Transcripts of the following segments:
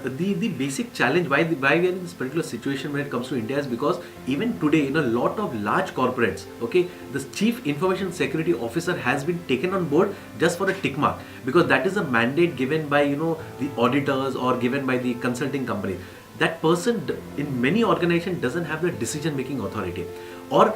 the basic challenge why we are in this particular situation when it comes to India is because even today in a lot of large corporates, okay, the chief information security officer has been taken on board just for a tick mark, because that is a mandate given by the auditors or given by the consulting company. That person in many organizations doesn't have the decision making authority, or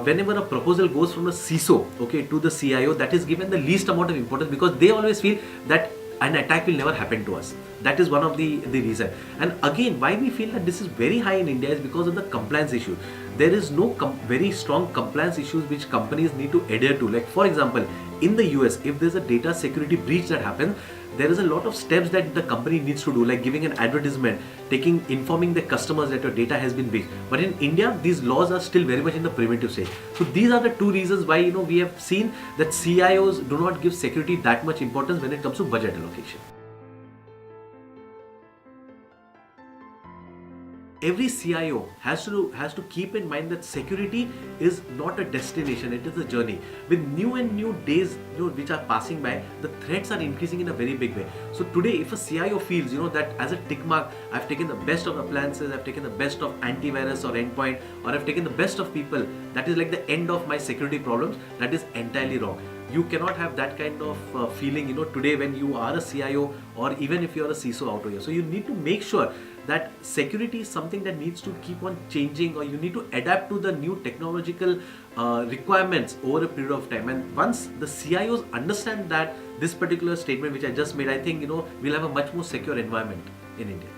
whenever a proposal goes from a CISO, okay, to the CIO, that is given the least amount of importance because they always feel that an attack will never happen to us. That is one of the reason. And again, why we feel that this is very high in India is because of the compliance issue. There is no very strong compliance issues which companies need to adhere to. Like for example, in the US, if there's a data security breach that happens, there is a lot of steps that the company needs to do, like giving an advertisement, informing the customers that your data has been breached. But in India, these laws are still very much in the preventive stage. So these are the two reasons why we have seen that CIOs do not give security that much importance when it comes to budget allocation. Every CIO has to keep in mind that security is not a destination, it is a journey. With new and new days which are passing by, the threats are increasing in a very big way. So today, if a CIO feels that as a tick mark, I've taken the best of appliances, I've taken the best of antivirus or endpoint, or I've taken the best of people, that is like the end of my security problems, that is entirely wrong. You cannot have that kind of feeling today when you are a CIO, or even if you're a CISO out here. So you need to make sure that security is something that needs to keep on changing, or you need to adapt to the new technological requirements over a period of time. And once the CIOs understand that this particular statement which I just made, I think we'll have a much more secure environment in India.